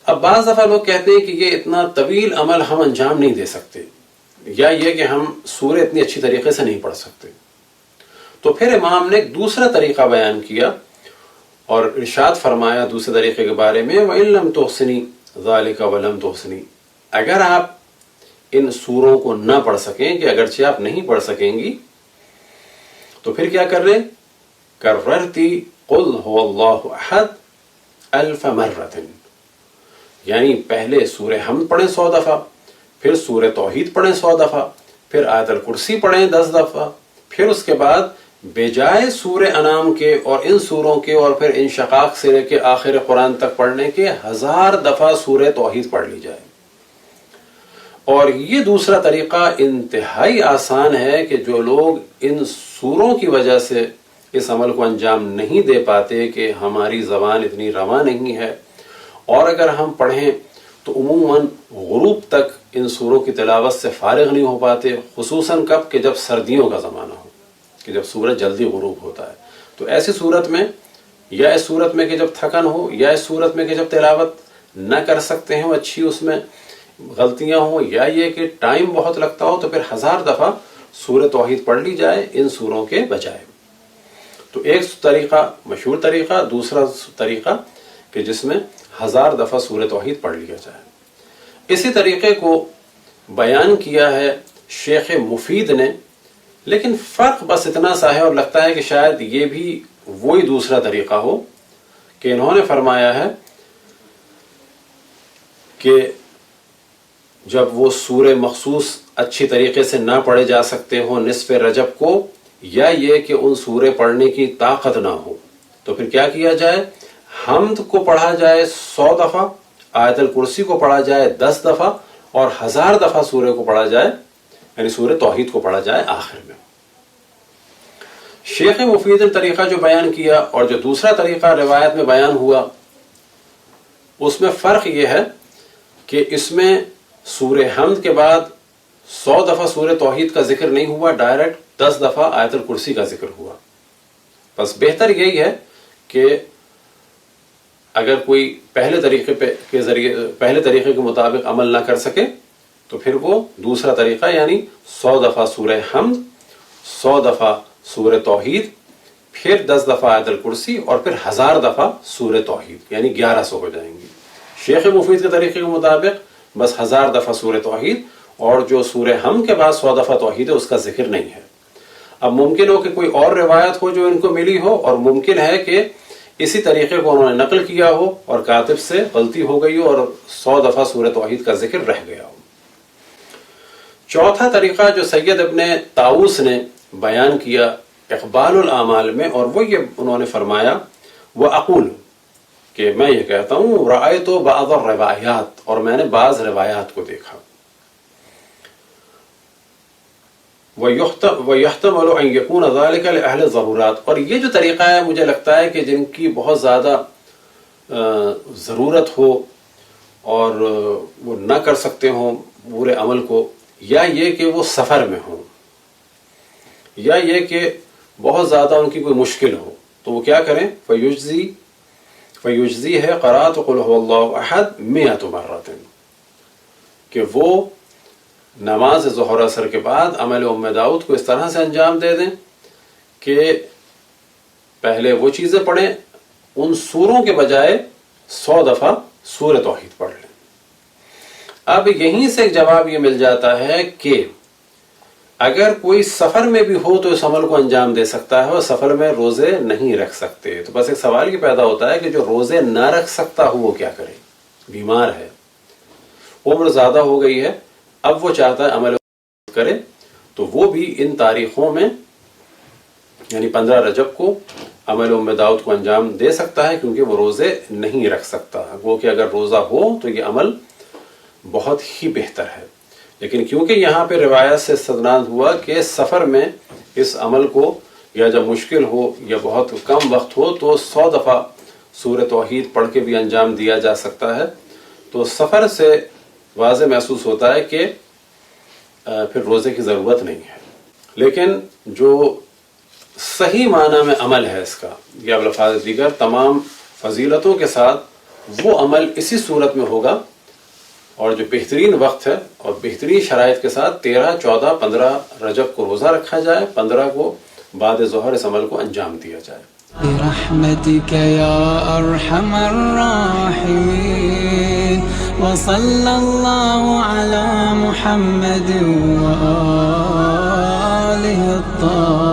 اب بعض دفعہ لوگ کہتے ہیں کہ یہ اتنا طویل عمل ہم انجام نہیں دے سکتے، یا یہ کہ ہم سورہ اتنی اچھی طریقے سے نہیں پڑھ سکتے. تو پھر امام نے ایک دوسرا طریقہ بیان کیا اور ارشاد فرمایا دوسرے طریقے کے بارے میں، وَإِن لَمْ تُحْسِنِي ذَلِكَ وَلَمْ تُحْسِنِي، اگر آپ ان سوروں کو نہ پڑھ سکیں، کہ اگرچہ آپ نہیں پڑھ سکیں گی، تو پھر کیا کر رہے؟ کَرَّرْتِ قُلْ هُوَ اللَّهُ أَحَدٌ أَلْفَ مَرَّةٍ، یعنی پہلے سورہ حمد پڑھیں 100 دفعہ، پھر سورہ توحید پڑھیں 100 دفعہ، پھر آیت الکرسی پڑھیں 10 دفعہ، پھر اس کے بعد بجائے سورہ انعام کے اور ان سوروں کے اور پھر انشقاق سے لے کے آخر قرآن تک پڑھنے کے 1000 دفعہ سورہ توحید پڑھ لی جائے. اور یہ دوسرا طریقہ انتہائی آسان ہے کہ جو لوگ ان سوروں کی وجہ سے اس عمل کو انجام نہیں دے پاتے کہ ہماری زبان اتنی رواں نہیں ہے، اور اگر ہم پڑھیں تو عموماً غروب تک ان سوروں کی تلاوت سے فارغ نہیں ہو پاتے، خصوصاً کب کہ جب سردیوں کا زمانہ ہو، کہ جب سورج جلدی غروب ہوتا ہے. تو ایسی صورت میں، یا اس صورت میں کہ جب تھکن ہو، یا اس صورت میں کہ جب تلاوت نہ کر سکتے ہیں اچھی، اس میں غلطیاں ہوں، یا یہ کہ ٹائم بہت لگتا ہو، تو پھر 1000 دفعہ سورہ توحید پڑھ لی جائے ان سوروں کے بجائے. تو ایک طریقہ مشہور طریقہ، دوسرا طریقہ کہ جس میں 1000 دفعہ سورہ توحید پڑھ لیا جائے. اسی طریقے کو بیان کیا ہے شیخ مفید نے، لیکن فرق بس اتنا سا ہے، اور لگتا ہے کہ شاید یہ بھی وہی دوسرا طریقہ ہو، کہ انہوں نے فرمایا ہے کہ جب وہ سورہ مخصوص اچھی طریقے سے نہ پڑھے جا سکتے ہوں نصف رجب کو، یا یہ کہ ان سورے پڑھنے کی طاقت نہ ہو، تو پھر کیا کیا جائے؟ حمد کو پڑھا جائے 100 دفعہ، آیت الکرسی کو پڑھا جائے 10 دفعہ، اور 1000 دفعہ سورہ کو پڑھا جائے، یعنی سورہ توحید کو پڑھا جائے آخر میں. شیخ مفید نے طریقہ جو بیان کیا اور جو دوسرا طریقہ روایت میں بیان ہوا، اس میں فرق یہ ہے کہ اس میں سورہ حمد کے بعد 100 دفعہ سورہ توحید کا ذکر نہیں ہوا، ڈائریکٹ 10 دفعہ آیت الکرسی کا ذکر ہوا. بس بہتر یہی ہے کہ اگر کوئی پہلے طریقے کے مطابق عمل نہ کر سکے تو پھر وہ دوسرا طریقہ، یعنی 100 دفعہ سورہ حمد، 100 دفعہ سورہ توحید، پھر 10 دفعہ آیت الکرسی، اور پھر 1000 دفعہ سورہ توحید، یعنی 1100 ہو جائیں گی. شیخ مفید کے طریقے کے مطابق بس 1000 دفعہ سورہ توحید، اور جو سورہ حمد کے بعد 100 دفعہ توحید ہے اس کا ذکر نہیں ہے. اب ممکن ہو کہ کوئی اور روایت ہو جو ان کو ملی ہو، اور ممکن ہے کہ اسی طریقے کو انہوں نے نقل کیا ہو اور کاتب سے غلطی ہو گئی ہو اور 100 دفعہ سورہ توحید کا ذکر رہ گیا ہو. چوتھا طریقہ جو سید ابن طاؤس نے بیان کیا اقبال الاعمال میں، اور وہ یہ انہوں نے فرمایا، وہ اقول، کہ میں یہ کہتا ہوں، رأیت بعض الروایات، اور میں نے بعض روایات کو دیکھا، وَيُحْتَمَلُ أَن يَكُونَ ذَلِكَ لِأَهْلِ الضَّرُورَاتِ، اور یہ جو طریقہ ہے مجھے لگتا ہے کہ جن کی بہت زیادہ ضرورت ہو اور وہ نہ کر سکتے ہوں پورے عمل کو، یا یہ کہ وہ سفر میں ہوں، یا یہ کہ بہت زیادہ ان کی کوئی مشکل ہو، تو وہ کیا کریں؟ فیجزی ہے قرأت قل هو اللہ احد 100 مرۃ، کہ وہ نماز ظہر اثر کے بعد عمل ام داؤد کو اس طرح سے انجام دے دیں کہ پہلے وہ چیزیں پڑھیں، ان سوروں کے بجائے 100 دفعہ سورہ توحید پڑھ لیں. اب یہیں سے ایک جواب یہ مل جاتا ہے کہ اگر کوئی سفر میں بھی ہو تو اس عمل کو انجام دے سکتا ہے، اور سفر میں روزے نہیں رکھ سکتے. تو بس ایک سوال یہ پیدا ہوتا ہے کہ جو روزے نہ رکھ سکتا ہو وہ کیا کرے؟ بیمار ہے، عمر زیادہ ہو گئی ہے، اب وہ چاہتا ہے عمل کرے، تو وہ بھی ان تاریخوں میں، یعنی 15 رجب کو عمل ام داؤد کو انجام دے سکتا ہے، کیونکہ وہ روزے نہیں رکھ سکتا. وہ کہ اگر روزہ ہو تو یہ عمل بہت ہی بہتر ہے. لیکن کیونکہ یہاں پہ روایت سے استدلال ہوا کہ سفر میں اس عمل کو، یا جب مشکل ہو یا بہت کم وقت ہو، تو 100 دفعہ سورہ توحید پڑھ کے بھی انجام دیا جا سکتا ہے، تو سفر سے واضح محسوس ہوتا ہے کہ پھر روزے کی ضرورت نہیں ہے. لیکن جو صحیح معنی میں عمل ہے اس کا، یا الفاظ دیگر تمام فضیلتوں کے ساتھ وہ عمل اسی صورت میں ہوگا، اور جو بہترین وقت ہے اور بہترین شرائط کے ساتھ 13، 14، 15 رجب کو روزہ رکھا جائے، 15 کو بعد ظہر اس عمل کو انجام دیا جائے۔ برحمتك يا أرحم الراحمين، وصلى الله على محمد وآله الطاهرين۔